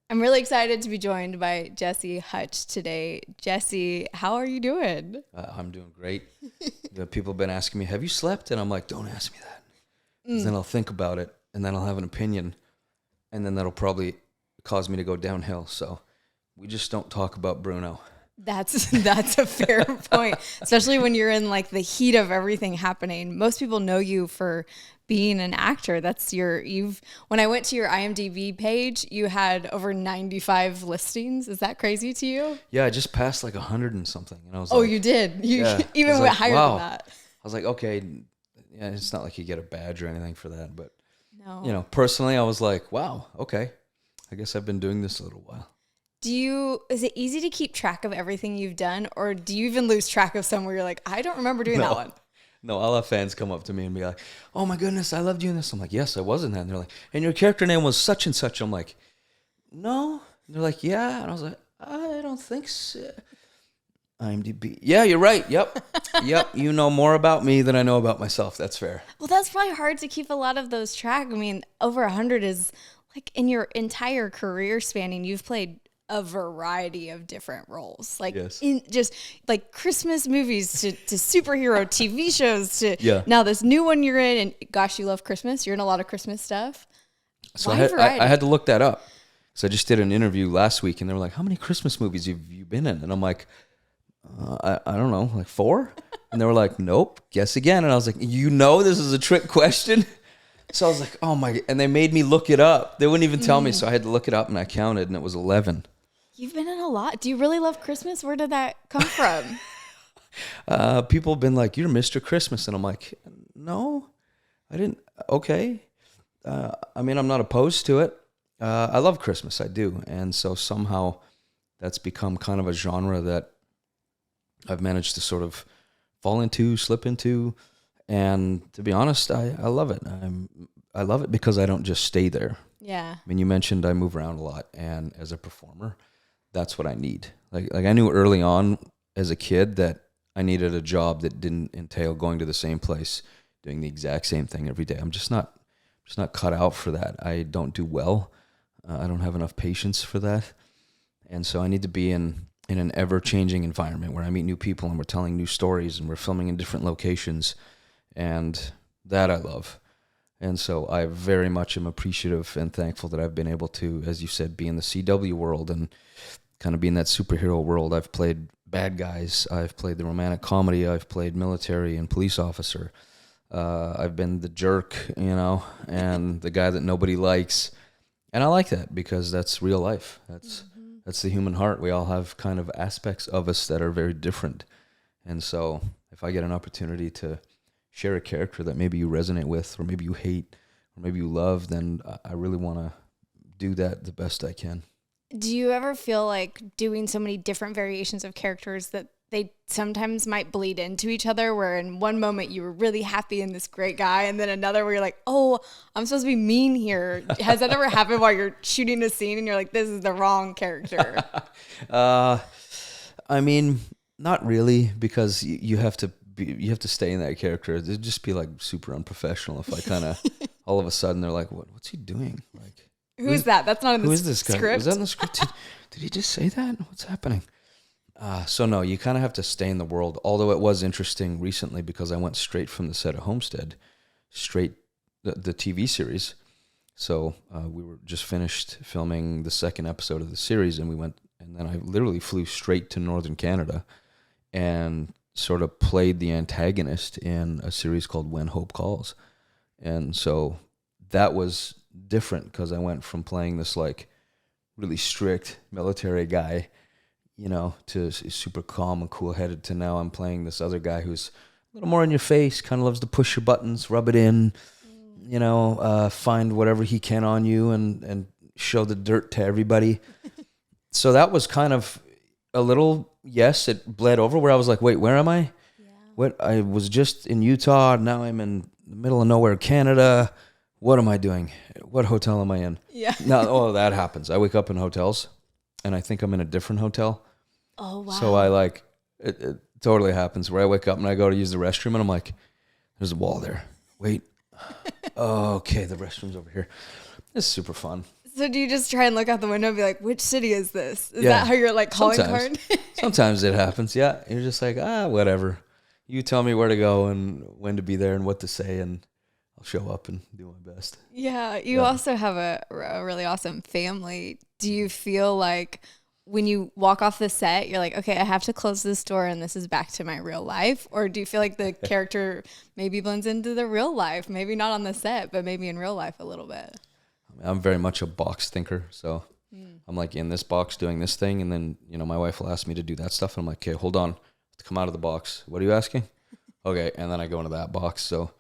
I'm really excited to be joined by Jesse Hutch today. Jesse, how are you doing? I'm doing great. People have been asking me, have you slept? And I'm like, don't ask me that. Because then I'll think about it, and then I'll have an opinion, and then that'll probably cause me to go downhill. So we just don't talk about Bruno. That's a fair point, especially when you're in like the heat of everything happening. Most people know you for being an actor. When I went to your IMDb page, you had over 95 listings. Is that crazy to you? Yeah, I just passed like 100 and something, and I was you did. You yeah, even went higher than that. I was like, okay, yeah, it's not like you get a badge or anything for that, but No. Personally, I was like, wow, okay, I guess I've been doing this a little while. Is it easy to keep track of everything you've done, or do you even lose track of some where you're like, I don't remember doing that one? No, I'll have fans come up to me and be like, oh my goodness, I loved you in this. I'm like, yes, I was in that. And they're like, and your character name was such and such. I'm like, no. And they're like, yeah. And I was like, I don't think so. IMDb. Yeah, you're right. Yep. Yep. You know more about me than I know about myself. That's fair. Well, that's probably hard to keep a lot of those track. I mean, over 100 is like in your entire career spanning, you've played a variety of different roles, like yes. in just like Christmas movies to superhero TV shows to now this new one you're in, and gosh, you love Christmas. You're in a lot of Christmas stuff. So I had to look that up. So I just did an interview last week, and they were like, "How many Christmas movies have you been in?" And I'm like, I don't know, like 4. And they were like, "Nope, guess again." And I was like, this is a trick question. So I was like, "Oh my!" And they made me look it up. They wouldn't even tell me, so I had to look it up, and I counted, and it was 11. You've been in a lot. Do you really love Christmas? Where did that come from? People have been like, "You're Mr. Christmas," and I'm like, "No, I didn't." Okay, I mean, I'm not opposed to it. I love Christmas, I do, and so somehow that's become kind of a genre that I've managed to sort of slip into, and to be honest, I love it. I love it because I don't just stay there. Yeah. I mean, you mentioned I move around a lot, and as a performer, that's what I need. Like I knew early on as a kid that I needed a job that didn't entail going to the same place, doing the exact same thing every day. I'm just not cut out for that. I don't do well. I don't have enough patience for that. And so I need to be in an ever-changing environment where I meet new people and we're telling new stories and we're filming in different locations. And that I love. And so I very much am appreciative and thankful that I've been able to, as you said, be in the CW world and kind of be in that superhero world. I've played bad guys. I've played the romantic comedy. I've played military and police officer. I've been the jerk, and the guy that nobody likes. And I like that because that's real life. That's the human heart. We all have kind of aspects of us that are very different. And so if I get an opportunity to share a character that maybe you resonate with, or maybe you hate, or maybe you love, then I really want to do that the best I can. Do you ever feel like doing so many different variations of characters that they sometimes might bleed into each other, where in one moment you were really happy and this great guy, and then another where you're like, oh, I'm supposed to be mean here? Has that ever happened while you're shooting a scene and you're like, this is the wrong character? I mean, not really, because you have to stay in that character. It'd just be like super unprofessional if I kind of all of a sudden they're like, what's he doing? Like, who's that? That's not in the who is this guy? script. Was that in the script? Did he just say that? What's happening? So no, you kind of have to stay in the world. Although it was interesting recently because I went straight from the set of Homestead, the TV series. So we were just finished filming the second episode of the series, and then I literally flew straight to Northern Canada and sort of played the antagonist in a series called When Hope Calls. And so that was different because I went from playing this like really strict military guy, to super calm and cool-headed, to now I'm playing this other guy who's a little more in your face, kind of loves to push your buttons, rub it in, find whatever he can on you and show the dirt to everybody. So that was kind of a little, yes, it bled over where I was like, wait, where am I? Yeah. I was just in Utah. Now I'm in the middle of nowhere, Canada. What am I doing? What hotel am I in? Yeah. Now, that happens. I wake up in hotels and I think I'm in a different hotel. Oh, wow. So it totally happens where I wake up and I go to use the restroom and I'm like, there's a wall there. Wait. Oh, okay, the restroom's over here. It's super fun. So do you just try and look out the window and be like, which city is this? Is Yeah. that how you're like calling Sometimes. card? Sometimes it happens. Yeah. You're just like, whatever. You tell me where to go and when to be there and what to say, and I'll show up and do my best. Yeah. You also have a really awesome family. Do you feel like when you walk off the set, you're like, okay, I have to close this door and this is back to my real life? Or do you feel like the character maybe blends into the real life? Maybe not on the set, but maybe in real life a little bit. I'm very much a box thinker. So I'm like in this box doing this thing. And then, my wife will ask me to do that stuff. And I'm like, okay, hold on. I have to come out of the box. What are you asking? Okay. And then I go into that box. So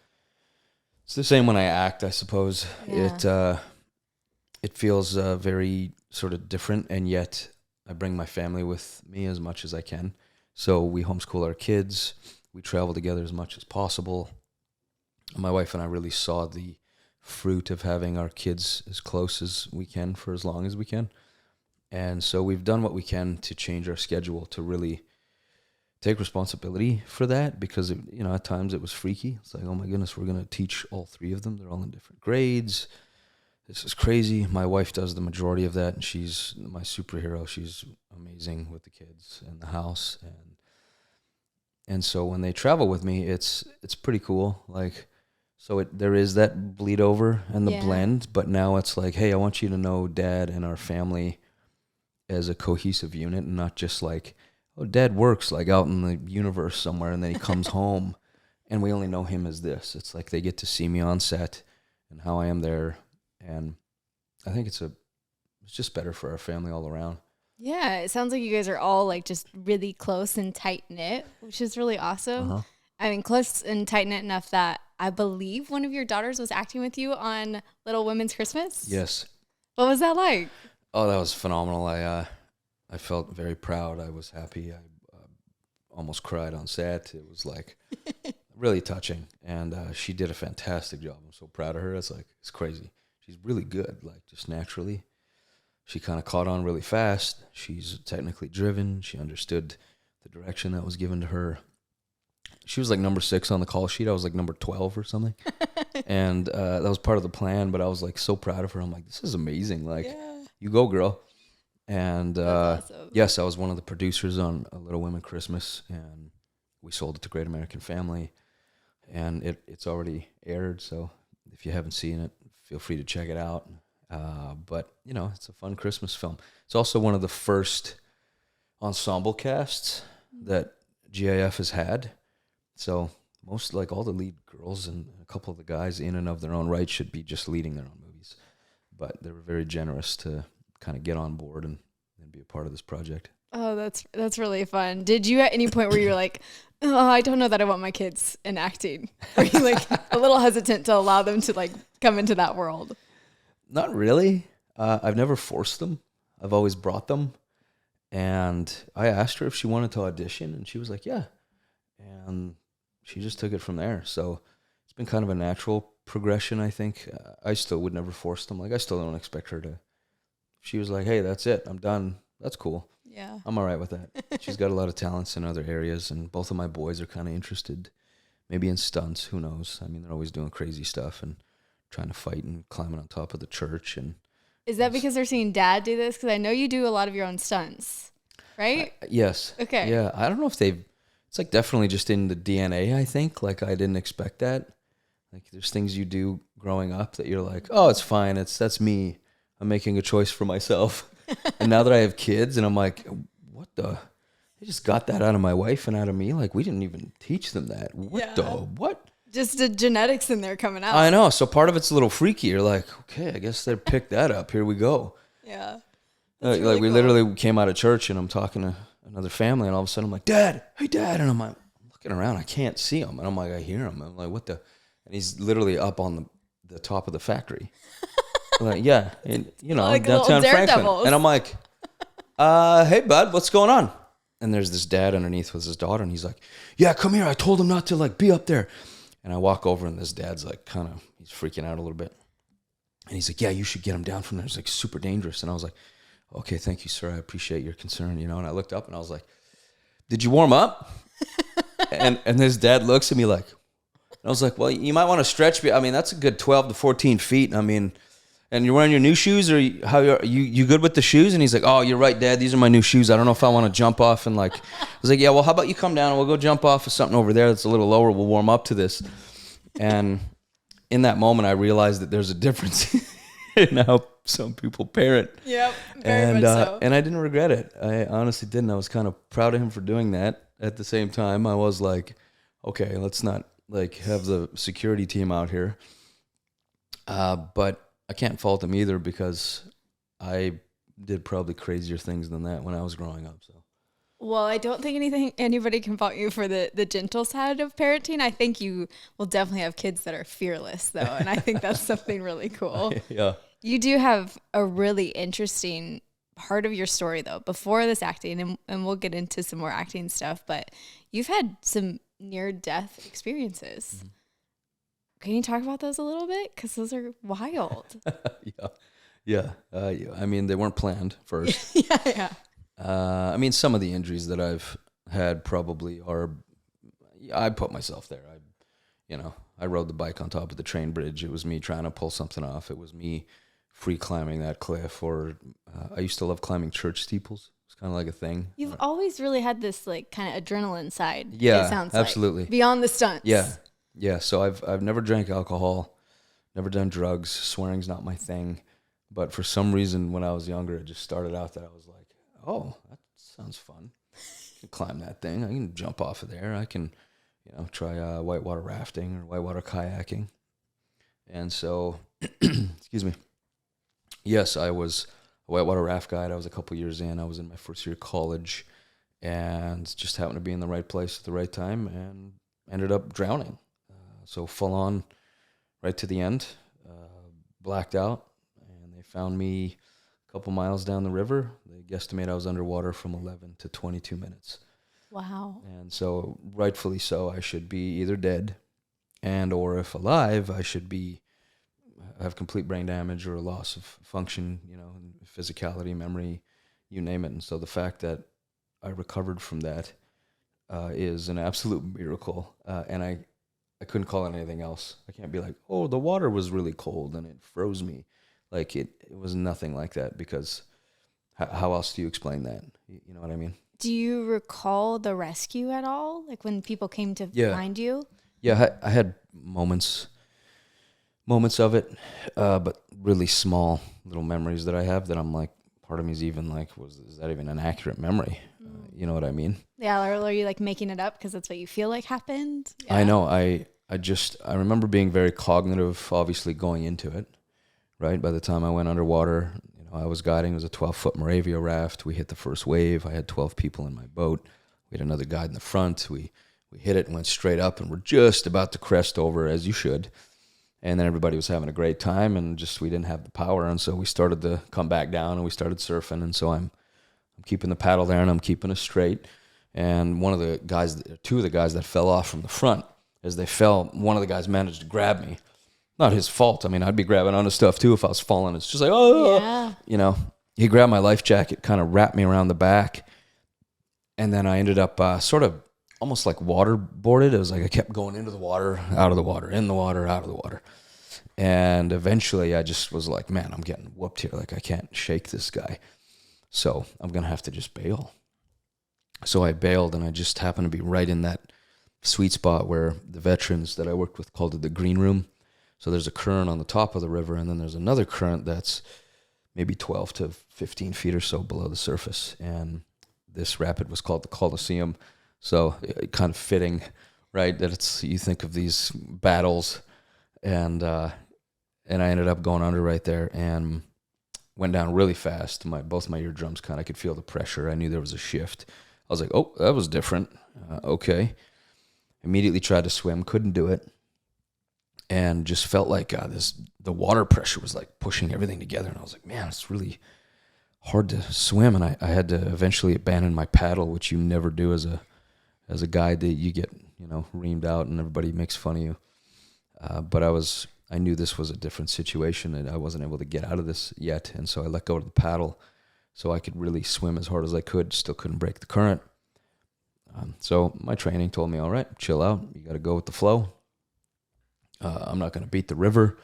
it's the same when I act, I suppose. Yeah. It feels very sort of different. And yet I bring my family with me as much as I can. So we homeschool our kids. We travel together as much as possible. My wife and I really saw the fruit of having our kids as close as we can for as long as we can. And so we've done what we can to change our schedule to really take responsibility for that, because at times it was freaky. It's like, oh my goodness, we're going to teach all three of them. They're all in different grades. This is crazy. My wife does the majority of that, and she's my superhero. She's amazing with the kids and the house. And so when they travel with me, it's pretty cool. Like, so there is that bleed over and the blend, but now it's like, hey, I want you to know Dad and our family as a cohesive unit, and not just like, oh, Dad works like out in the universe somewhere, and then he comes home and we only know him as this. It's like they get to see me on set and how I am there, and I think it's just better for our family all around. Yeah, it sounds like you guys are all like just really close and tight knit, which is really awesome. Uh-huh. I mean, close and tight knit enough that I believe one of your daughters was acting with you on Little Women's Christmas. Yes. What was that like? Oh, that was phenomenal. I felt very proud. I was happy. I almost cried on set. It was like really touching, and she did a fantastic job. I'm so proud of her. It's crazy. She's really good, like just naturally. She kind of caught on really fast. She's technically driven. She understood the direction that was given to her. She was like number 6 on the call sheet. I was like number 12 or something. And that was part of the plan, but I was like so proud of her. I'm like, this is amazing. Like, you go, girl. And awesome. yes, I was one of the producers on A Little Women Christmas, and we sold it to Great American Family, and it's already aired. So if you haven't seen it, feel free to check it out. But it's a fun Christmas film. It's also one of the first ensemble casts that GIF has had. So most, like all the lead girls and a couple of the guys in and of their own right should be just leading their own movies. But they were very generous to kind of get on board and be a part of this project. Oh, that's really fun. Did you at any point where you were like, oh, I don't know that I want my kids in acting? Were you like a little hesitant to allow them to like come into that world? Not really. I've never forced them. I've always brought them. And I asked her if she wanted to audition, and she was like, yeah. And she just took it from there. So it's been kind of a natural progression, I think. I still would never force them. Like, I still don't expect her to. She was like, hey, that's it. I'm done. That's cool. Yeah. I'm all right with that. She's got a lot of talents in other areas, and both of my boys are kind of interested, maybe in stunts. Who knows? I mean, they're always doing crazy stuff and trying to fight and climbing on top of the church. And is that because they're seeing Dad do this? Because I know you do a lot of your own stunts, right? Yes. Okay. Yeah. I don't know if it's like definitely just in the DNA, I think. Like, I didn't expect that. Like, there's things you do growing up that you're like, oh, it's fine. That's me. I'm making a choice for myself. And now that I have kids, and I'm like, what the? They just got that out of my wife and out of me. Like, we didn't even teach them that. What? Just the genetics in there coming out. I know. So part of it's a little freaky. You're like, okay, I guess they picked that up. Here we go. Yeah. Like, really we cool. literally came out of church, and I'm talking to another family, and all of a sudden I'm like, Dad, hey, Dad. And I'm like, I'm looking around. I can't see him. And I'm like, I hear him. I'm like, what the? And he's literally up on the top of the factory. Like, yeah, and, like downtown little Franklin. daredevils. And I'm like, hey, bud, what's going on? And there's this dad underneath with his daughter, and he's like, yeah, come here. I told him not to, like, be up there. And I walk over, and this dad's, like, he's freaking out a little bit. And he's like, yeah, you should get him down from there. It's, like, super dangerous. And I was like, okay, thank you, sir. I appreciate your concern, And I looked up, and I was like, did you warm up? and this dad looks at me like, and I was like, well, you might want to stretch me. I mean, that's a good 12 to 14 feet. I mean, And you're wearing your new shoes, or you good with the shoes? And he's like, oh, you're right, Dad. These are my new shoes. I don't know if I want to jump off. And like, I was like, yeah, well, how about you come down and we'll go jump off of something over there that's a little lower. We'll warm up to this. And in that moment, I realized that there's a difference in how some people parent. Yep, very much so. And I didn't regret it. I honestly didn't. I was kind of proud of him for doing that. At the same time, I was like, okay, let's not like have the security team out here. But I can't fault him either, because I did probably crazier things than that when I was growing up. So, well, I don't think anybody can fault you for the gentle side of parenting. I think you will definitely have kids that are fearless, though, and I think that's something really cool. Yeah. You do have a really interesting part of your story, though, before this acting, and we'll get into some more acting stuff, but you've had some near-death experiences. Mm-hmm. Can you talk about those a little bit? Because those are wild. Yeah. I mean, they weren't planned first. Yeah. I mean, some of the injuries that I've had probably are, I put myself there. I rode the bike on top of the train bridge. It was me trying to pull something off. It was me free climbing that cliff. Or I used to love climbing church steeples. It's kind of like a thing. You've always really had this like kind of adrenaline side. Yeah, it sounds absolutely. Like, beyond the stunts. Yeah. So I've never drank alcohol, never done drugs. Swearing's not my thing. But for some reason, when I was younger, it just started out that I was like, oh, that sounds fun. I can climb that thing. I can jump off of there. I can, try whitewater rafting or whitewater kayaking. And so, excuse me. Yes, I was a whitewater raft guide. I was a couple years in. I was in my first year of college and just happened to be in the right place at the right time and ended up drowning. So full on right to the end, blacked out. And they found me a couple miles down the river. They guesstimate I was underwater from 11 to 22 minutes. Wow. And so rightfully so, I should be either dead and or if alive, I should have complete brain damage or a loss of function, physicality, memory, you name it. And so the fact that I recovered from that is an absolute miracle. And I couldn't call it anything else. I can't be like, oh, the water was really cold and it froze me. Like it was nothing like that, because how else do you explain that? You know what I mean? Do you recall the rescue at all? Like when people came to find you? Yeah, I had moments of it, but really small little memories that I have that I'm like, part of me is even like, is that even an accurate memory? You know what I mean? Yeah, or are you like making it up because that's what you feel like happened? Yeah. I know. I remember being very cognitive, obviously going into it, right? By the time I went underwater, I was guiding. It was a 12-foot Moravia raft. We hit the first wave. I had 12 people in my boat. We had another guide in the front. We hit it and went straight up, and we're just about to crest over, as you should. And then everybody was having a great time, and just we didn't have the power, and so we started to come back down, and we started surfing. And so I'm keeping the paddle there, and I'm keeping it straight. And two of the guys that fell off from the front, as they fell, one of the guys managed to grab me. Not his fault. I mean, I'd be grabbing onto stuff too if I was falling. It's just like, oh, yeah. He grabbed my life jacket, kind of wrapped me around the back. And then I ended up sort of almost like waterboarded. It was like I kept going into the water, out of the water, in the water, out of the water. And eventually I just was like, man, I'm getting whooped here. Like I can't shake this guy. So I'm going to have to just bail. So I bailed, and I just happened to be right in that sweet spot where the veterans that I worked with called it the green room. So there's a current on the top of the river, and then there's another current that's maybe 12 to 15 feet or so below the surface. And this rapid was called the Coliseum. So kind of fitting, right, that you think of these battles. And I ended up going under right there and went down really fast. Both my eardrums I could feel the pressure. I knew there was a shift. I was like, oh, that was different. Okay. Immediately tried to swim, couldn't do it. And just felt like the water pressure was like pushing everything together. And I was like, man, it's really hard to swim. And I had to eventually abandon my paddle, which you never do as a guide. That you get, reamed out and everybody makes fun of you. But I knew this was a different situation, and I wasn't able to get out of this yet. And so I let go of the paddle so I could really swim as hard as I could. Still couldn't break the current. So my training told me, all right, chill out. You got to go with the flow. I'm not going to beat the river.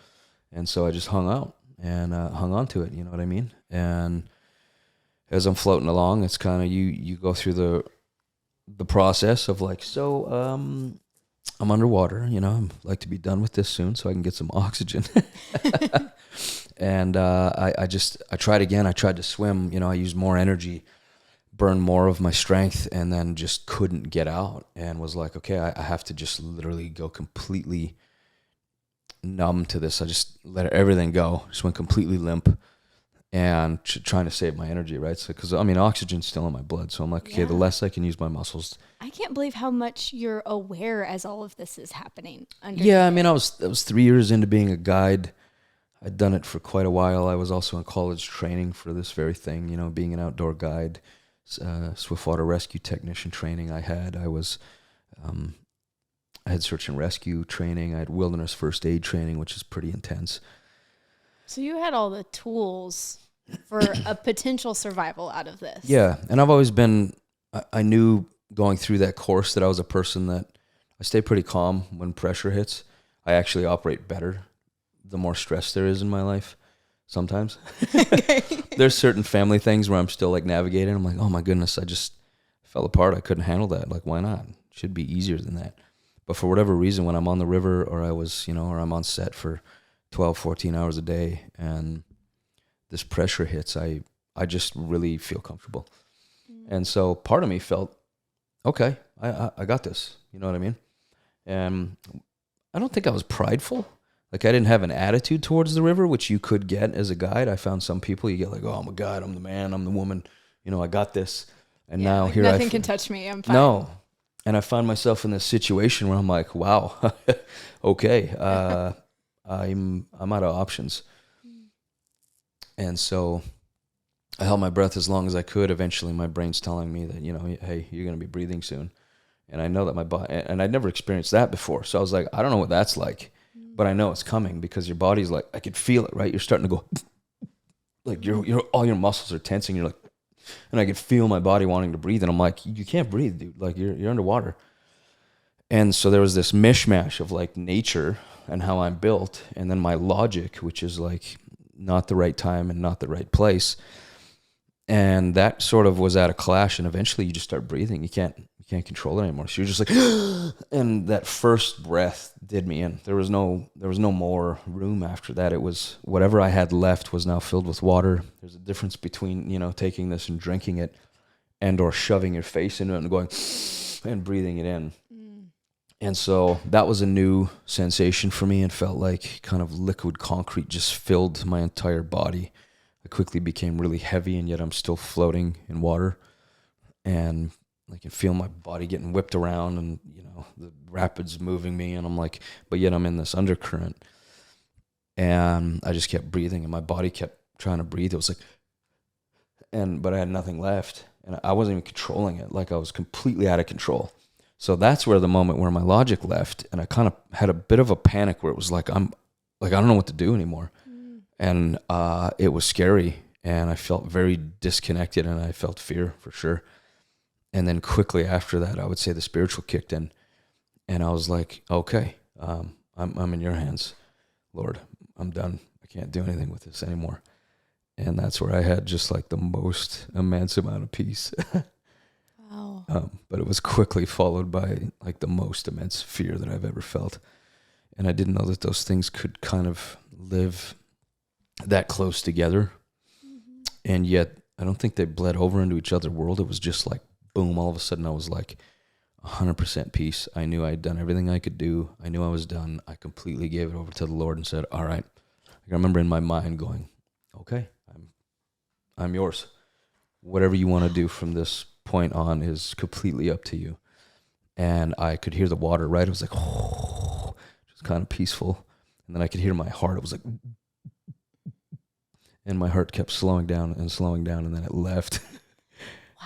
And so I just hung out. and hung on to it. You know what I mean? And as I'm floating along, it's kind of you go through the process of like, so I'm underwater, you know, I'd like to be done with this soon so I can get some oxygen. And I tried again. I tried to swim, you know, I used more energy, burned more of my strength, and then just couldn't get out, and was like, okay, I have to just literally go completely numb to this. I just let everything go, just went completely limp, and trying to save my energy, right? So, because I mean, oxygen's still in my blood, so I'm like, okay, the less I can use my muscles. I can't believe how much you're aware as all of this is happening. Yeah, I mean, I was 3 years into being a guide. I'd done it for quite a while. I was also in college training for this very thing, you know, being an outdoor guide, swiftwater rescue technician training. I had search and rescue training. I had wilderness first aid training, which is pretty intense. So you had all the tools for a potential survival out of this. Yeah, and I've always been, I knew going through that course that I was a person that I stay pretty calm when pressure hits. I actually operate better the more stress there is in my life sometimes. There's certain family things where I'm still like navigating. I'm like, oh my goodness, I just fell apart. I couldn't handle that. Like, why not? It should be easier than that. But for whatever reason, when I'm on the river or or I'm on set for 12, 14 hours a day and this pressure hits, I just really feel comfortable. And so part of me felt, okay, I got this. You know what I mean? And I don't think I was prideful. Like, I didn't have an attitude towards the river, which you could get as a guide. I found some people, you get like, oh, I'm a guide, I'm the man, I'm the woman, you know, I got this. And now like here nothing can touch me, I'm fine. No. And I find myself in this situation where I'm like, wow, okay, I'm out of options. And so I held my breath as long as I could. Eventually my brain's telling me that, you know, hey, you're going to be breathing soon. And I know that my body, and I'd never experienced that before. So I was like, I don't know what that's like, but I know it's coming because your body's like, I could feel it, right? You're starting to go, like all your muscles are tensing. You're like, and I could feel my body wanting to breathe. And I'm like, you can't breathe, dude. Like you're underwater. And so there was this mishmash of like nature and how I'm built. And then my logic, which is like not the right time and not the right place. And that sort of was at a clash. And eventually you just start breathing. You can't control it anymore. So you're just like, and that first breath did me in. There was no more room after that. It was whatever I had left was now filled with water. There's a difference between, you know, taking this and drinking it and or shoving your face into it and going and breathing it in. And so that was a new sensation for me and felt like kind of liquid concrete just filled my entire body. I quickly became really heavy, and yet I'm still floating in water. And I can feel my body getting whipped around and, you know, the rapids moving me. And I'm like, but yet I'm in this undercurrent. And I just kept breathing and my body kept trying to breathe. It was like, but I had nothing left. And I wasn't even controlling it. Like I was completely out of control. So that's where the moment where my logic left. And I kind of had a bit of a panic where it was like, I don't know what to do anymore. And it was scary. And I felt very disconnected and I felt fear for sure. And then quickly after that, I would say the spiritual kicked in, and I was like, okay, I'm in your hands, Lord. I'm done. I can't do anything with this anymore. And that's where I had just like the most immense amount of peace. Wow. But it was quickly followed by like the most immense fear that I've ever felt. And I didn't know that those things could kind of live that close together. And yet I don't think they bled over into each other's world. It was just like, boom, all of a sudden I was like 100% peace. I knew I had done everything I could do. I knew I was done. I completely gave it over to the Lord and said, all right. I remember in my mind going, okay, I'm yours. Whatever you want to do from this point on is completely up to you. And I could hear the water, right? It was like, oh, just kind of peaceful. And then I could hear my heart. It was like, and my heart kept slowing down, and then it left.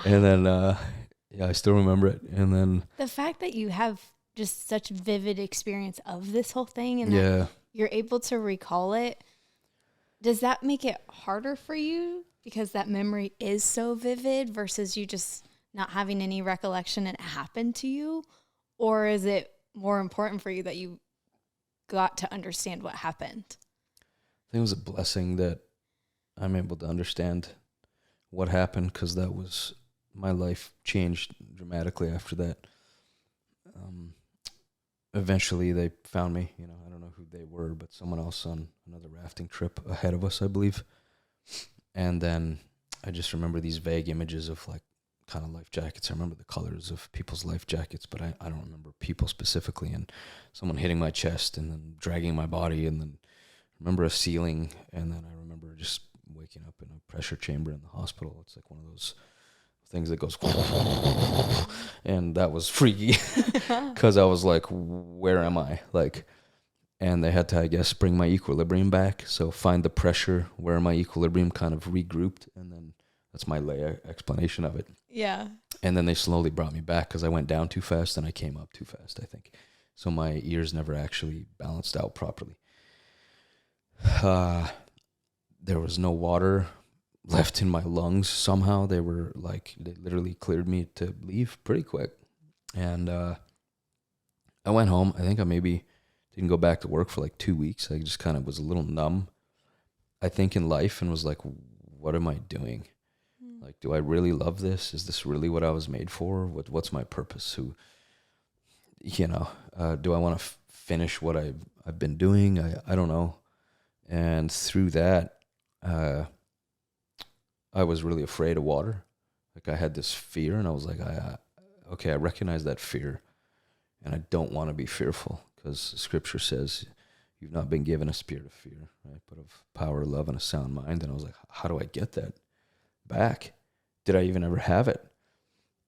And then, I still remember it. And then the fact that you have just such vivid experience of this whole thing and yeah, that you're able to recall it, does that make it harder for you because that memory is so vivid versus you just not having any recollection and it happened to you? Or is it more important for you that you got to understand what happened? think it was a blessing that I'm able to understand what happened, because that was, my life changed dramatically after that. Um, Eventually they found me. I don't know who they were, but someone else on another rafting trip ahead of us, I believe. And then I just remember these vague images of like kind of life jackets. I remember the colors of people's life jackets, but I don't remember people specifically. And someone hitting my chest and then dragging my body, and then I remember a ceiling, and then I remember just waking up in a pressure chamber in the hospital. It's like one of those things that goes, and that was freaky because I was like, where am I? Like, and they had to, I guess, bring my equilibrium back. So find the pressure where my equilibrium kind of regrouped, and then that's my lay explanation of it. Yeah. And then they slowly brought me back because I went down too fast and I came up too fast, I think. So my ears never actually balanced out properly. There was no water left in my lungs somehow. They literally cleared me to leave pretty quick. And I went home. I think I maybe didn't go back to work for like 2 weeks. I just kind of was a little numb, I think, in life, and was like, what am I doing? Like, do I really love this? Is this really what I was made for? What's my purpose? Do I want to finish what I've been doing? I don't know. And through that, I was really afraid of water. Like, I had this fear, and I was like, I recognize that fear, and I don't want to be fearful, because Scripture says you've not been given a spirit of fear, right? But of power, love, and a sound mind. And I was like, how do I get that back? Did I even ever have it?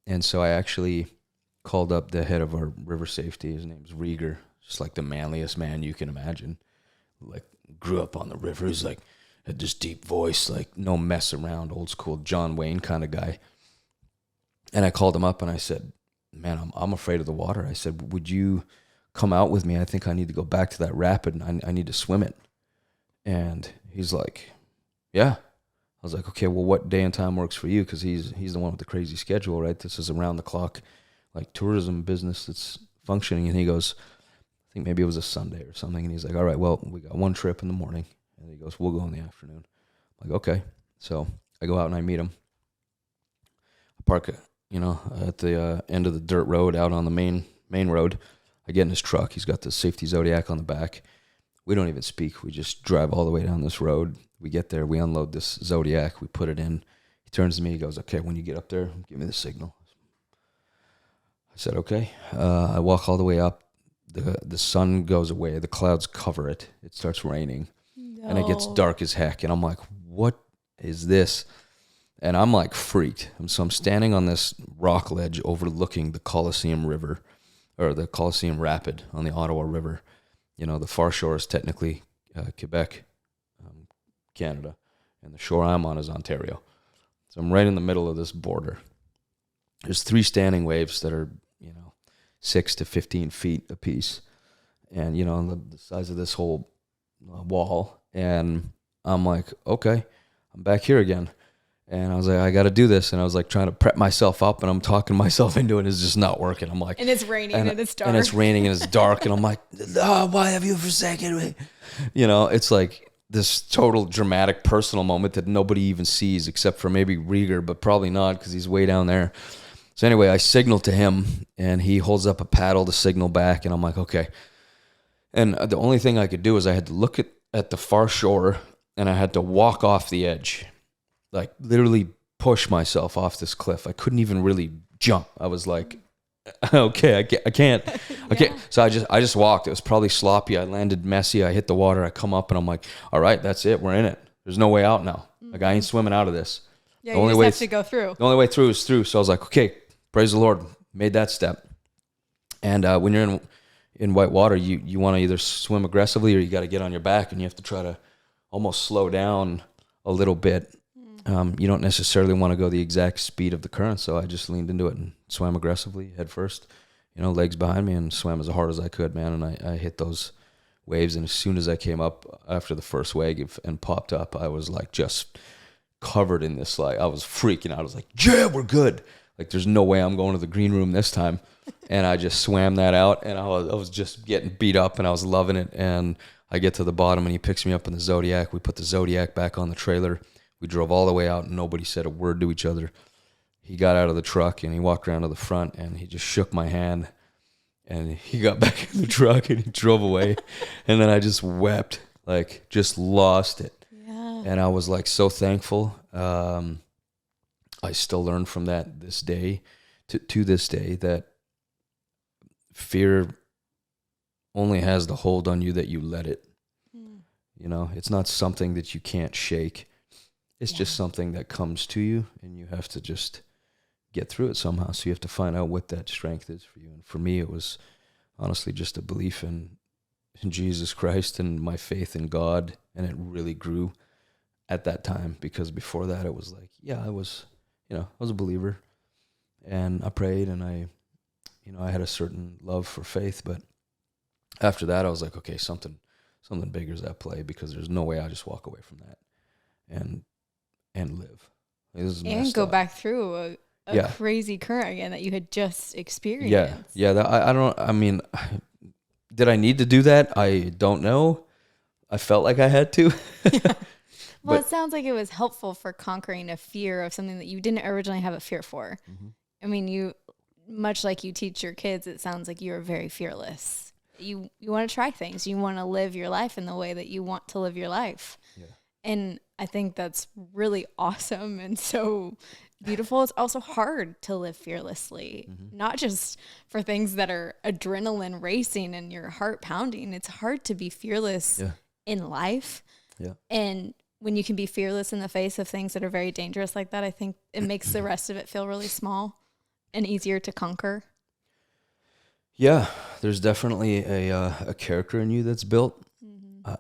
And so I actually called up the head of our river safety. His name's Rieger, just like the manliest man you can imagine. Like, grew up on the river. He's like, had this deep voice, like no mess around, old school John Wayne kind of guy. And I called him up and I said, man, I'm afraid of the water. I said, would you come out with me? I think I need to go back to that rapid, and I need to swim it. And he's like, yeah. I was like, okay, well, what day and time works for you? Because he's the one with the crazy schedule, right? This is around the clock, like tourism business that's functioning. And he goes, I think maybe it was a Sunday or something. And he's like, all right, well, we got one trip in the morning. And he goes, we'll go in the afternoon. I'm like, okay. So I go out and I meet him. I park, at the end of the dirt road out on the main road. I get in his truck. He's got the safety Zodiac on the back. We don't even speak. We just drive all the way down this road. We get there. We unload this Zodiac. We put it in. He turns to me. He goes, okay, when you get up there, give me the signal. I said, okay. I walk all the way up. The sun goes away. The clouds cover it. It starts raining. No. And it gets dark as heck. And I'm like, what is this? And I'm like freaked. So I'm standing on this rock ledge overlooking the Coliseum River, or the Coliseum Rapid on the Ottawa River. The far shore is technically Quebec, Canada, and the shore I'm on is Ontario. So I'm right in the middle of this border. There's 3 standing waves that are, 6 to 15 feet apiece, and the size of this whole wall. And I'm like, okay, I'm back here again. And I was like, I got to do this. And I was like trying to prep myself up, and I'm talking myself into it. It's just not working. I'm like, and it's raining and it's dark. And it's raining and it's dark. And I'm like, why have you forsaken me? It's like this total dramatic personal moment that nobody even sees except for maybe Rieger, but probably not, because he's way down there. So anyway, I signal to him, and he holds up a paddle to signal back. And I'm like, okay. And the only thing I could do is I had to look at the far shore, and I had to walk off the edge. Like, literally push myself off this cliff. I couldn't even really jump. I was like, okay, I can't. So I just walked. It was probably sloppy. I landed messy. I hit the water. I come up, and I'm like, all right, that's it. We're in it. There's no way out now. Like, I ain't swimming out of this. Yeah, you just have to go through. The only way through is through. So I was like, okay, praise the Lord. Made that step. And when you're in white water, you want to either swim aggressively, or you got to get on your back, and you have to try to almost slow down a little bit. You don't necessarily want to go the exact speed of the current, so I just leaned into it and swam aggressively, head first, legs behind me, and swam as hard as I could, man. And I hit those waves, and as soon as I came up after the first wave and popped up, I was like just covered in this, like, I was freaking out. I was like, yeah, we're good. Like, there's no way I'm going to the green room this time. And I just swam that out, and I was just getting beat up, and I was loving it. And I get to the bottom and he picks me up in the Zodiac. We put the Zodiac back on the trailer. We drove all the way out and nobody said a word to each other. He got out of the truck and he walked around to the front and he just shook my hand and he got back in the truck and he drove away. And then I just wept, like just lost it. Yeah. And I was like so thankful. I still learn from that this day, to this day, that fear only has the hold on you that you let it. You know, it's not something that you can't shake. It's just something that comes to you and you have to just get through it somehow. So you have to find out what that strength is for you. And for me, it was honestly just a belief in Jesus Christ and my faith in God. And it really grew at that time, because before that it was like, yeah, I was a believer and I prayed and I had a certain love for faith. But after that, I was like, okay, something bigger is at play, because there's no way I just walk away from that and live. Like, this is and go back through a crazy current again that you had just experienced. I mean, did I need to do that? I don't know. I felt like I had to. Yeah. Well, it sounds like it was helpful for conquering a fear of something that you didn't originally have a fear for. Mm-hmm. I mean, you, much like you teach your kids, it sounds like you are very fearless. You want to try things. You want to live your life in the way that you want to live your life. Yeah. And I think that's really awesome and so beautiful. It's also hard to live fearlessly, not just for things that are adrenaline racing and your heart pounding. It's hard to be fearless in life. Yeah. And when you can be fearless in the face of things that are very dangerous like that, I think it makes the rest of it feel really small and easier to conquer. Yeah, there's definitely a character in you that's built,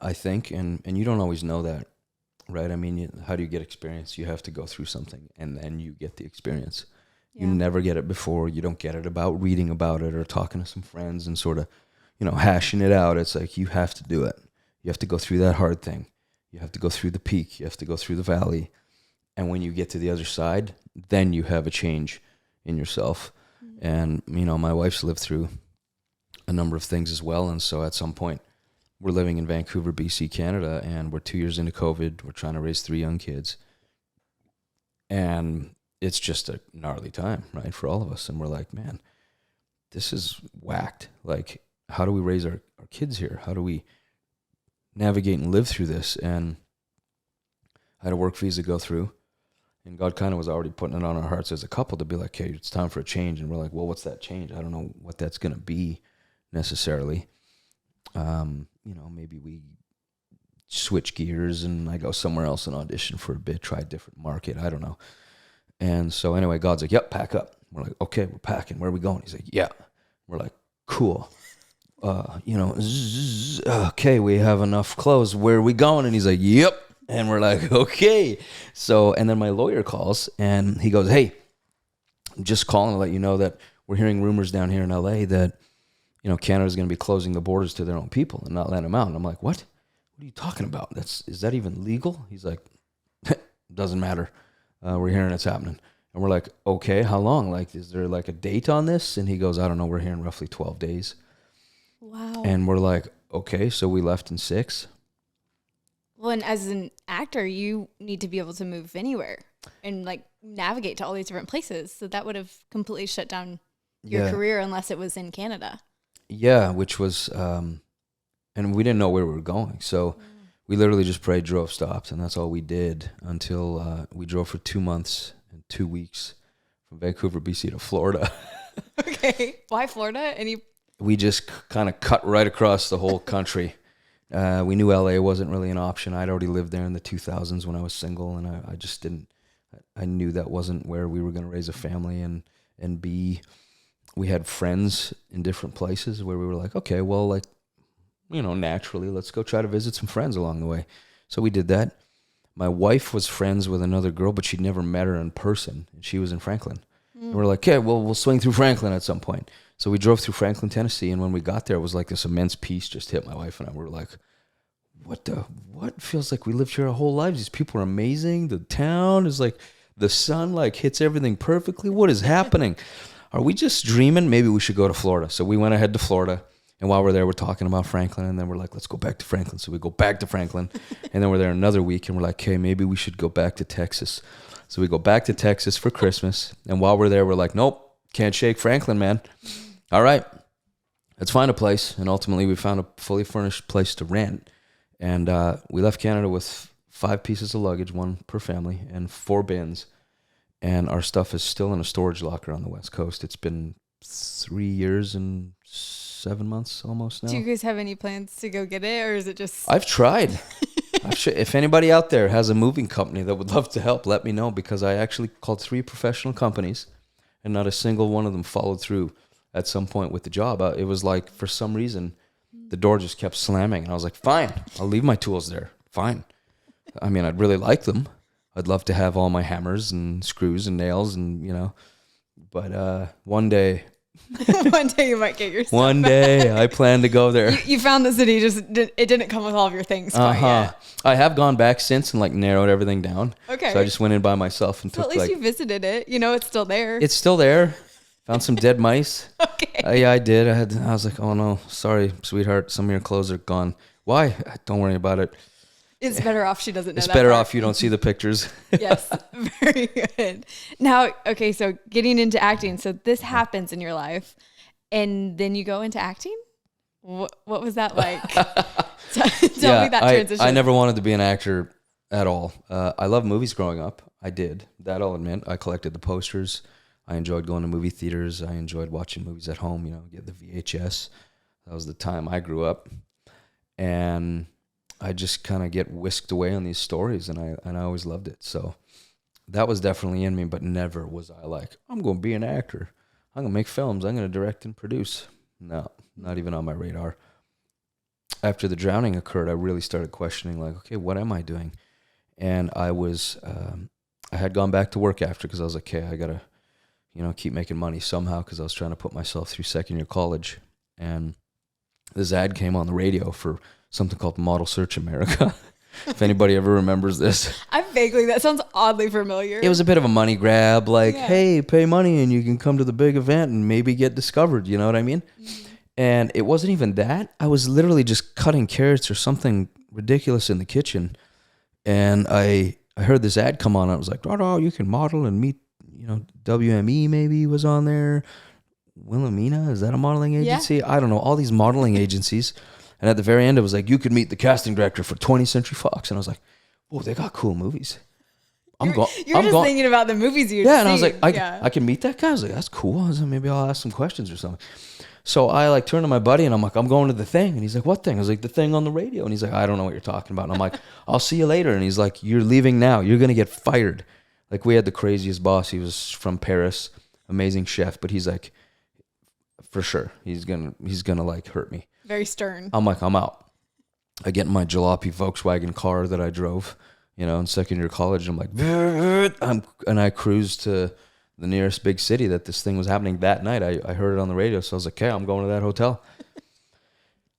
I think, and you don't always know that, right? I mean, how do you get experience? You have to go through something, and then you get the experience. Yeah. You never get it before. You don't get it about reading about it or talking to some friends and sort of, hashing it out. It's like you have to do it. You have to go through that hard thing. You have to go through the peak. You have to go through the valley. And when you get to the other side, then you have a change in yourself. And, my wife's lived through a number of things as well. And so at some point, we're living in Vancouver, BC, Canada, and we're 2 years into COVID. We're trying to raise 3 young kids. And it's just a gnarly time, right, for all of us. And we're like, man, this is whacked. Like, how do we raise our kids here? How do we navigate and live through this? And I had a work visa go through, and God kind of was already putting it on our hearts as a couple to be like, hey, it's time for a change. And we're like, well, what's that change? I don't know what that's going to be necessarily. Maybe we switch gears and I go somewhere else and audition for a bit, try a different market. I don't know. And so anyway, God's like, yep, pack up. We're like, okay, we're packing. Where are we going? He's like, yeah. We're like, cool. Okay, we have enough clothes. Where are we going? And he's like, yep. And we're like, okay. So, and then my lawyer calls and he goes, hey, I'm just calling to let you know that we're hearing rumors down here in LA that, Canada's going to be closing the borders to their own people and not letting them out. And I'm like, what? What are you talking about? Is that even legal? He's like, doesn't matter. We're hearing it's happening. And we're like, okay, how long? Like, is there like a date on this? And he goes, I don't know. We're hearing roughly 12 days. Wow. And we're like, okay, so we left in 6. Well, and as an actor, you need to be able to move anywhere and like navigate to all these different places. So that would have completely shut down your career unless it was in Canada. Yeah, which was, and we didn't know where we were going. So we literally just prayed, drove, stopped, and that's all we did until we drove for 2 months and 2 weeks from Vancouver, BC to Florida. Okay. Why Florida? We just kind of cut right across the whole country. We knew LA wasn't really an option. I'd already lived there in the 2000s when I was single, and I just didn't, I knew that wasn't where we were going to raise a family and be. We had friends in different places where we were like, okay, well, like, naturally, let's go try to visit some friends along the way. So we did that. My wife was friends with another girl, but she'd never met her in person, and she was in Franklin. And we're like, okay, well, we'll swing through Franklin at some point. So we drove through Franklin, Tennessee, and when we got there, it was like this immense peace just hit my wife and I. We were like, what feels like we lived here our whole lives? These people are amazing. The town is like, the sun like hits everything perfectly. What is happening? Are we just dreaming? Maybe we should go to Florida. So we went ahead to Florida, And while we're there, we're talking about Franklin, and then we're like, let's go back to Franklin. So we go back to Franklin, and then we're there another week, and we're like, okay, maybe we should go back to Texas. So we go back to Texas for Christmas, and while we're there, we're like, nope, can't shake Franklin, man. All right, let's find a place. And ultimately, we found a fully furnished place to rent, and we left Canada with 5 pieces of luggage, 1 per family, and 4 bins, and our stuff is still in a storage locker on the West Coast. It's been 3 years and 7 months almost now. Do you guys have any plans to go get it, or is it just... I've tried. If anybody out there has a moving company that would love to help, let me know, because I actually called 3 professional companies and not a single one of them followed through at some point with the job. It was like, for some reason, the door just kept slamming, and I was like, fine, I'll leave my tools there. Fine. I mean, I'd really like them. I'd love to have all my hammers and screws and nails and, but one day... One day you might get your stuff One back. day I plan to go there. You found the city, it didn't come with all of your things quite yet. I have gone back since and narrowed everything down. Okay. So I just went in by myself and So took at least you visited it. It's still there. It's still there. Found some dead mice. Okay. Yeah, I did. I was like, oh no, sorry, sweetheart. Some of your clothes are gone. Why? Don't worry about it. It's better off she doesn't know It's that better part. off you don't see the pictures. Yes. Very good. Now, okay, so getting into acting. So this happens in your life, and then you go into acting? What was that like? Tell me that transition. I never wanted to be an actor at all. I loved movies growing up. I did. That I'll admit. I collected the posters. I enjoyed going to movie theaters. I enjoyed watching movies at home, get the VHS. That was the time I grew up. And I just kind of get whisked away on these stories, and I always loved it. So that was definitely in me, but never was I like, I'm going to be an actor. I'm going to make films. I'm going to direct and produce. No, not even on my radar. After the drowning occurred, I really started questioning, okay, what am I doing? And I had gone back to work after, because I was like, okay, I got to, keep making money somehow, because I was trying to put myself through second year college. And this ad came on the radio for something called Model Search America. If anybody ever remembers this. That sounds oddly familiar. It was a bit of a money grab, hey, pay money and you can come to the big event and maybe get discovered, you know what I mean? Mm-hmm. And it wasn't even that. I was literally just cutting carrots or something ridiculous in the kitchen. And I heard this ad come on. I was like, oh, you can model and meet, WME maybe was on there. Wilhelmina, is that a modeling agency? Yeah. I don't know, all these modeling agencies. And at the very end, it was like, you could meet the casting director for 20th Century Fox. And I was like, whoa, they got cool movies. You're just thinking about the movies you'd and I was seen. like, I can meet that guy. I was like, that's cool. I was like, maybe I'll ask some questions or something. So I turned to my buddy and I'm like, I'm going to the thing. And he's like, what thing? I was like, the thing on the radio. And he's like, I don't know what you're talking about. And I'm like, I'll see you later. And he's like, you're leaving now. You're going to get fired. We had the craziest boss. He was from Paris, amazing chef. But he's like, for sure, he's gonna hurt me. Very stern. I'm like, I'm out. I get in my jalopy Volkswagen car that I drove, in second year college. I'm like, and I cruised to the nearest big city that this thing was happening that night. I heard it on the radio, so I was like, okay, I'm going to that hotel.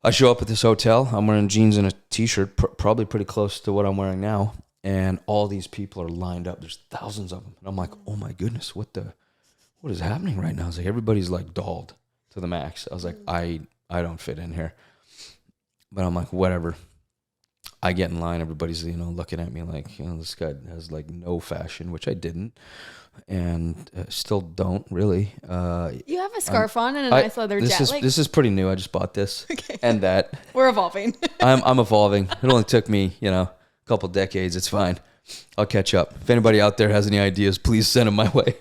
I show up at this hotel. I'm wearing jeans and a t-shirt, probably pretty close to what I'm wearing now. And all these people are lined up. There's thousands of them. And I'm like, oh my goodness, what is happening right now? I was like, everybody's dolled to the max. I was like, I don't fit in here. But I'm like, whatever. I get in line. Everybody's, looking at me like, this guy has no fashion, which I didn't. And still don't really. You have a scarf on and a nice leather jacket. This is pretty new. I just bought this. Okay. And that. We're evolving. I'm evolving. It only took me, a couple decades. It's fine. I'll catch up. If anybody out there has any ideas, please send them my way.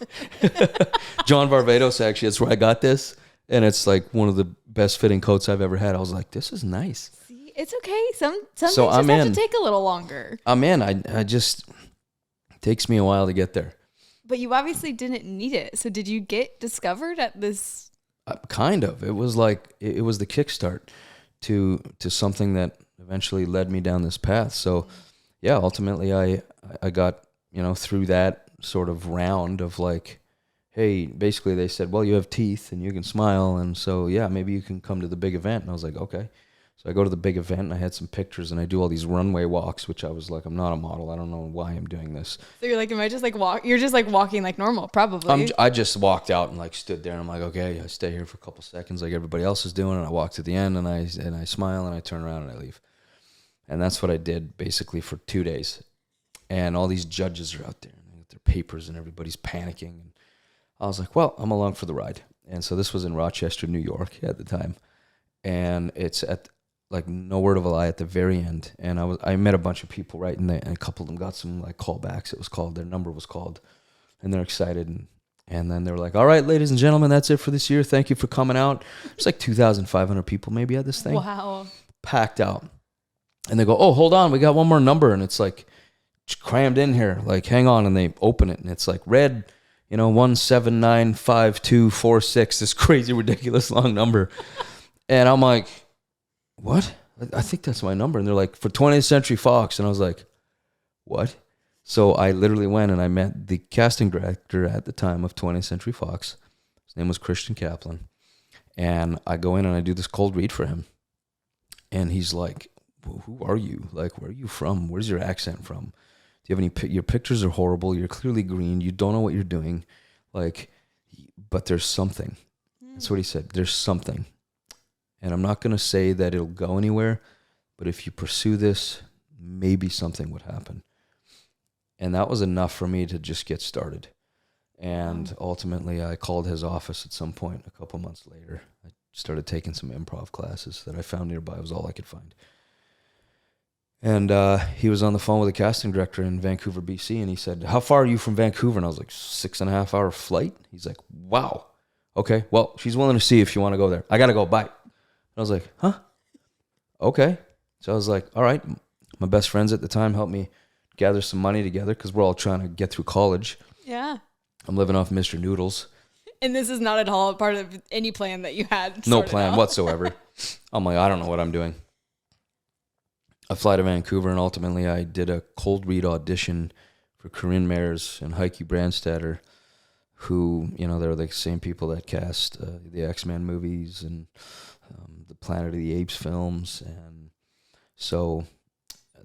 John Varvatos, actually, that's where I got this. And it's one of the best fitting coats I've ever had. I was like, this is nice. See, it's okay. Some things just have to take a little longer. I'm in. I just, it takes me a while to get there. But you obviously didn't need it. So did you get discovered at this? Kind of. It was it was the kickstart to something that eventually led me down this path. So yeah, ultimately I got, through that sort of round of hey, basically they said, well, you have teeth and you can smile. And so, yeah, maybe you can come to the big event. And I was like, okay. So I go to the big event and I had some pictures and I do all these runway walks, which I was like, I'm not a model. I don't know why I'm doing this. So you're like, am I just like You're just like walking like normal, probably. I just walked out and like stood there and I'm like, okay, I stay here for a couple seconds like everybody else is doing. And I walk to the end and I smile and I turn around and I leave. And that's what I did basically for 2 days. And all these judges are out there with their papers and everybody's panicking. And I was like, well, I'm along for the ride. And so this was in Rochester, New York at the time. And it's at like no word of a lie at the very end. And I met a bunch of people, right? And a couple of them got some like callbacks. It was called, their number was called, and they're excited. And then they were like, all right, ladies and gentlemen, that's it for this year. Thank you for coming out. There's like 2,500 people maybe at this thing. Wow. Packed out. And they go, oh, hold on. We got one more number. And it's like crammed in here. Like, hang on. And they open it and it's like red, 1795246, this crazy, ridiculous long number. And I'm like, what? I think that's my number. And they're like, for 20th Century Fox. And I was like, what? So I literally went and I met the casting director at the time of 20th Century Fox. His name was Christian Kaplan. And I go in and I do this cold read for him. And he's like, who are you? Like, where are you from? Where's your accent from? Do you have any, your pictures are horrible. You're clearly green. You don't know what you're doing. Like, but there's something. That's what he said. There's something. And I'm not going to say that it'll go anywhere, but if you pursue this, maybe something would happen. And that was enough for me to just get started. And ultimately, I called his office at some point a couple months later. I started taking some improv classes that I found nearby. It was all I could find. And he was on the phone with a casting director in Vancouver, BC, and he said, how far are you from Vancouver? And I was like, 6.5 hour flight. He's like, wow. Okay, well, she's willing to see if you want to go there. I got to go, bye. I was like, huh? Okay. So I was like, all right. My best friends at the time helped me gather some money together because we're all trying to get through college. Yeah. I'm living off Mr. Noodles. And this is not at all part of any plan that you had. No plan whatsoever. I'm like, I don't know what I'm doing. I fly to Vancouver and ultimately I did a cold read audition for Corinne Mayers and Heike Brandstatter, who, they're the same people that cast the X-Men movies and the Planet of the Apes films. And so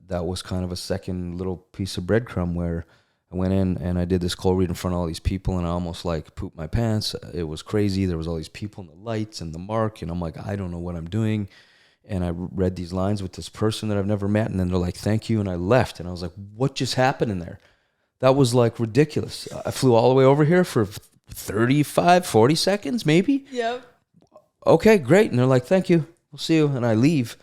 that was kind of a second little piece of breadcrumb where I went in and I did this cold read in front of all these people and I almost like pooped my pants. It was crazy. There was all these people and the lights and the mark and I'm like, I don't know what I'm doing. And I read these lines with this person that I've never met and then they're like, thank you. And I left and I was like, what just happened in there? That was like ridiculous. I flew all the way over here for 35, 40 seconds maybe. Yep. Okay, great. And they're like, thank you. We'll see you. And I leave.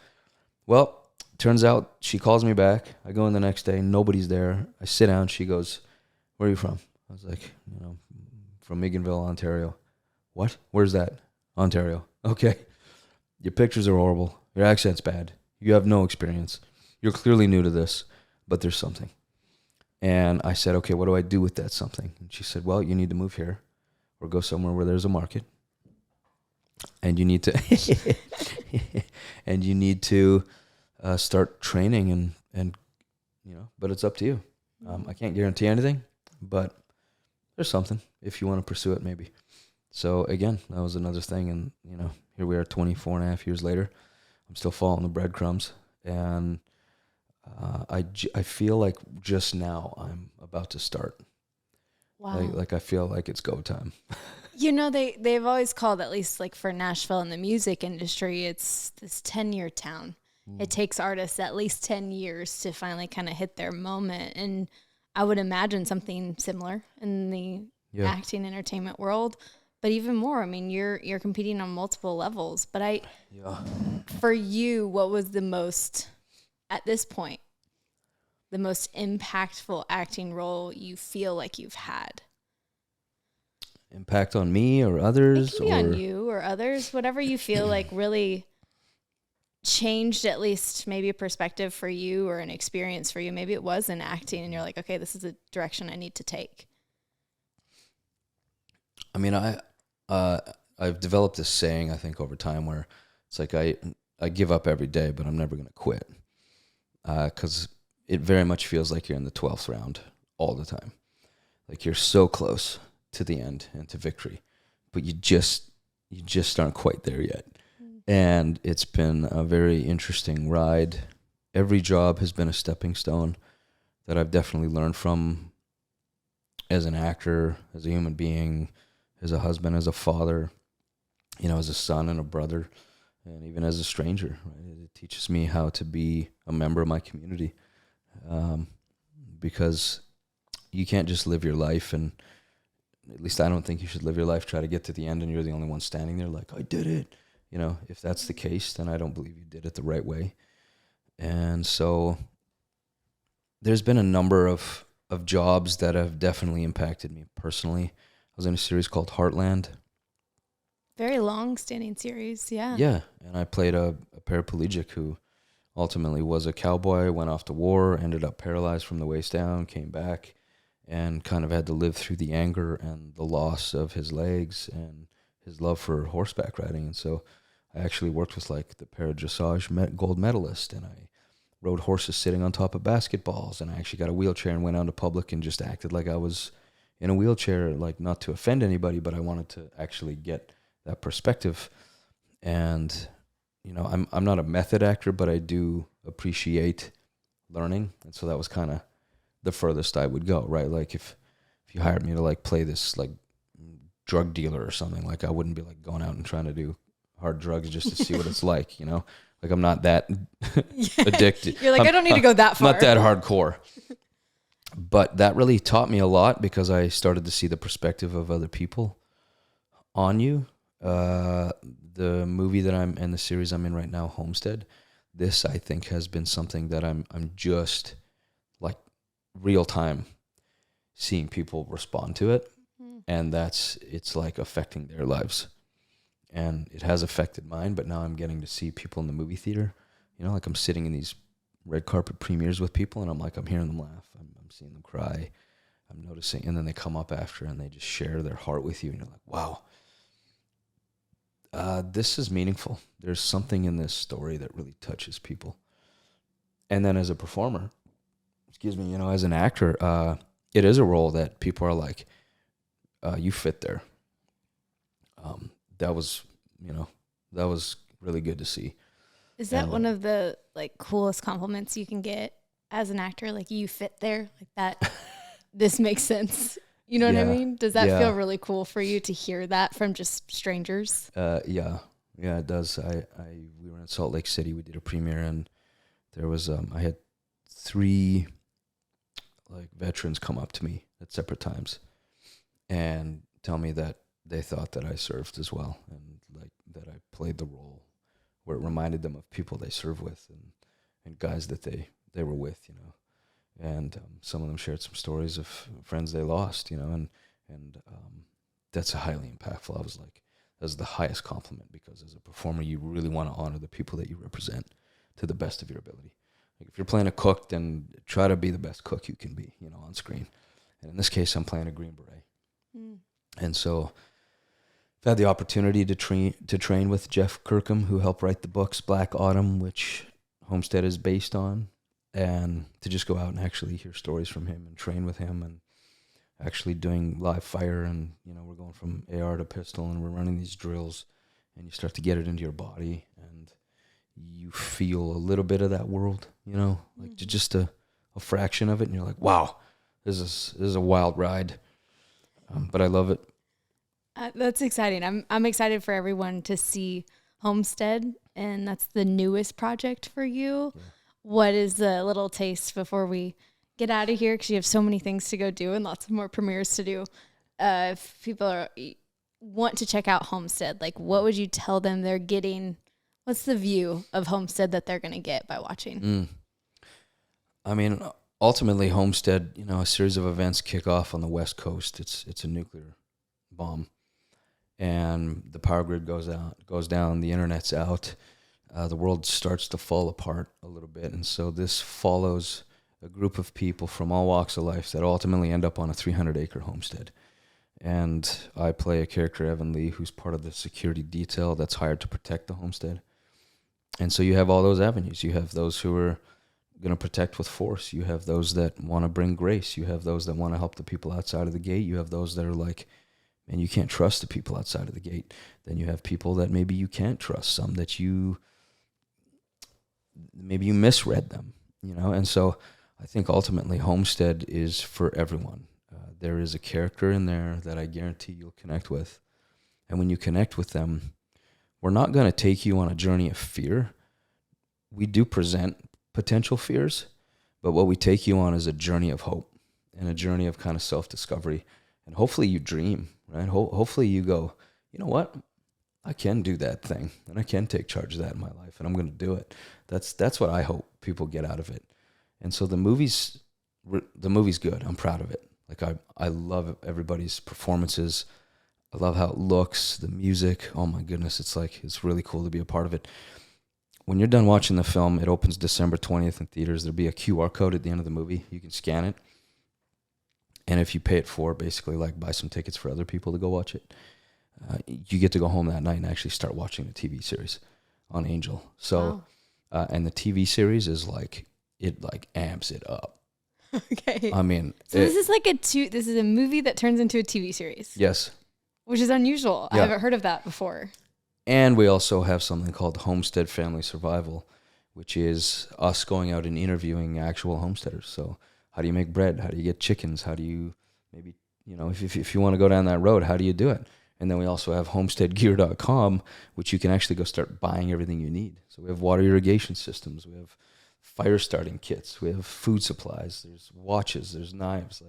Well, turns out she calls me back. I go in the next day. Nobody's there. I sit down. She goes, where are you from? I was like, from Eganville, Ontario. What? Where's that? Ontario. Okay. Your pictures are horrible. Your accent's bad. You have no experience. You're clearly new to this, but there's something. And I said, okay, what do I do with that something? And she said, well, you need to move here or go somewhere where there's a market. And you need to start training and but it's up to you. I can't guarantee anything, but there's something if you want to pursue it, maybe. So again, that was another thing. And, here we are 24 and a half years later. I'm still following the breadcrumbs. And I feel like just now I'm about to start. Wow. Like I feel like it's go time. They've always called, at least like for Nashville in the music industry, it's this 10-year town. It takes artists at least 10 years to finally kind of hit their moment. And I would imagine something similar in the acting entertainment world, but even more. I mean, you're competing on multiple levels, but for you, what was the most, at this point, the most impactful acting role you feel like you've had? Impact on me or others? It can be on you or others, whatever you feel like really changed at least maybe a perspective for you or an experience for you. Maybe it was in acting and you're like, okay, this is a direction I need to take. I mean, I've developed this saying, I think, over time where it's like I give up every day, but I'm never going to quit. Because it very much feels like you're in the 12th round all the time. Like you're so close to the end and to victory, but you just aren't quite there yet. And it's been a very interesting ride. Every job has been a stepping stone that I've definitely learned from as an actor, as a human being, as a husband, as a father, as a son and a brother, and even as a stranger. Right? It teaches me how to be a member of my community, because you can't just live your life, and at least I don't think you should live your life, try to get to the end and you're the only one standing there like, I did it. If that's the case, then I don't believe you did it the right way. And so there's been a number of jobs that have definitely impacted me personally. I was in a series called Heartland. Very long-standing series, yeah. Yeah, and I played a paraplegic who ultimately was a cowboy, went off to war, ended up paralyzed from the waist down, came back, and kind of had to live through the anger and the loss of his legs and his love for horseback riding. And so I actually worked with like the para-dressage gold medalist, and I rode horses sitting on top of basketballs, and I actually got a wheelchair and went out to public and just acted like I was in a wheelchair, like not to offend anybody, but I wanted to actually get that perspective. And I'm not a method actor, but I do appreciate learning, and so that was kind of the furthest I would go, right? Like if you hired me to like play this like drug dealer or something, like I wouldn't be like going out and trying to do hard drugs just to see what it's like, like I'm not that addicted. You're like, I don't need to go that far. Not that hardcore. But that really taught me a lot because I started to see the perspective of other people on you. The movie that I'm in, the series I'm in right now, Homestead, this I think has been something that I'm just like real time seeing people respond to it, and it's like affecting their lives, and it has affected mine. But now I'm getting to see people in the movie theater, like I'm sitting in these red carpet premieres with people, and I'm hearing them laugh, I'm seeing them cry, I'm noticing, and then they come up after and they just share their heart with you, and you're like, wow, this is meaningful. There's something in this story that really touches people. And then as a performer, as an actor, it is a role that people are like, you fit there. That was really good to see. Is that one of the like coolest compliments you can get as an actor? Like, you fit there, like that. This makes sense. You know what I mean? Does that feel really cool for you to hear that from just strangers? Yeah, it does. We were in Salt Lake City. We did a premiere, and there was I had 3 like veterans come up to me at separate times and tell me that they thought that I served as well, and like that I played the role where it reminded them of people they serve with and guys that they were with, and some of them shared some stories of friends they lost, and that's highly impactful. I was like, that's the highest compliment, because as a performer, you really want to honor the people that you represent to the best of your ability. Like if you're playing a cook, then try to be the best cook you can be, on screen. And in this case, I'm playing a Green Beret. And so I've had the opportunity to train with Jeff Kirkham, who helped write the books Black Autumn, which Homestead is based on, and to just go out and actually hear stories from him and train with him, and actually doing live fire, and we're going from AR to pistol, and we're running these drills, and you start to get it into your body, and you feel a little bit of that world, like just a fraction of it, and you're like, wow, this is a wild ride, but I love it. That's exciting. I'm excited for everyone to see Homestead, and that's the newest project for you. Yeah. What is the little taste before we get out of here? Because you have so many things to go do and lots of more premieres to do. If people want to check out Homestead, like what would you tell them they're getting? What's the view of Homestead that they're going to get by watching? I mean, ultimately, Homestead, a series of events kick off on the West Coast. It's a nuclear bomb, and the power grid goes down, the internet's out. The world starts to fall apart a little bit, and so this follows a group of people from all walks of life that ultimately end up on a 300-acre homestead. And I play a character, Evan Lee, who's part of the security detail that's hired to protect the homestead. And so you have all those avenues. You have those who are going to protect with force. You have those that want to bring grace. You have those that want to help the people outside of the gate. You have those that are like, and you can't trust the people outside of the gate. Then you have people that maybe you can't trust, some that maybe you misread them, and so I think ultimately Homestead is for everyone. There is a character in there that I guarantee you'll connect with, and when you connect with them, we're not going to take you on a journey of fear. We do present potential fears, but what we take you on is a journey of hope and a journey of kind of self-discovery. And hopefully you dream, right? Hopefully you go, you know what? I can do that thing, and I can take charge of that in my life, and I'm going to do it. That's what I hope people get out of it. And so the movie's good. I'm proud of it. Like I love everybody's performances. I love how it looks, the music. Oh my goodness, it's really cool to be a part of it. When you're done watching the film, it opens December 20th in theaters. There'll be a QR code at the end of the movie. You can scan it. And if you pay it forward, basically like buy some tickets for other people to go watch it, you get to go home that night and actually start watching the TV series on Angel. So, wow. And the TV series is it amps it up. Okay. I mean, so this is a movie that turns into a TV series. Yes. Which is unusual. Yeah. I haven't heard of that before. And we also have something called Homestead Family Survival, which is us going out and interviewing actual homesteaders. So how do you make bread? How do you get chickens? How do you maybe, if you want to go down that road, how do you do it? And then we also have homesteadgear.com, which you can actually go start buying everything you need. So we have water irrigation systems. We have fire starting kits. We have food supplies. There's watches. There's knives.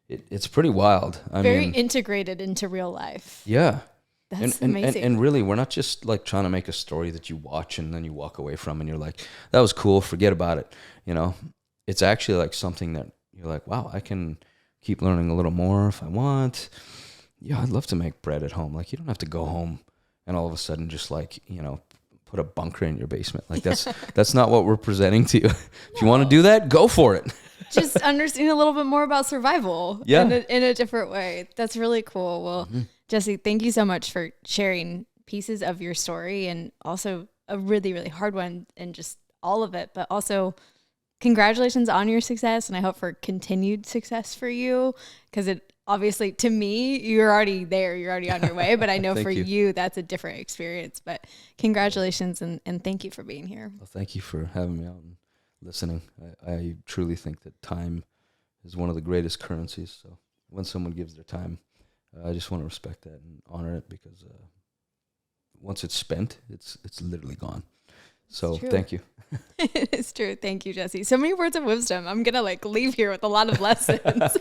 It's pretty wild. Very integrated into real life. Yeah. That's amazing. And really, we're not just trying to make a story that you watch and then you walk away from and you're like, that was cool, forget about it. It's actually something that you're like, wow, I can keep learning a little more if I want. Yeah, I'd love to make bread at home. You don't have to go home and all of a sudden just put a bunker in your basement. That's not what we're presenting to you. If you want to do that, go for it. Just understanding a little bit more about survival in a different way. That's really cool. Well, Jesse, thank you so much for sharing pieces of your story, and also a really, really hard one, and just all of it. But also, congratulations on your success, and I hope for continued success for you, because it obviously, to me, you're already there. You're already on your way. But I know for you, that's a different experience. But congratulations, and thank you for being here. Well, thank you for having me out and listening. I truly think that time is one of the greatest currencies. So when someone gives their time, I just want to respect that and honor it, because once it's spent, it's literally gone. So thank you. It's true. Thank you, Jesse. So many words of wisdom. I'm going to leave here with a lot of lessons.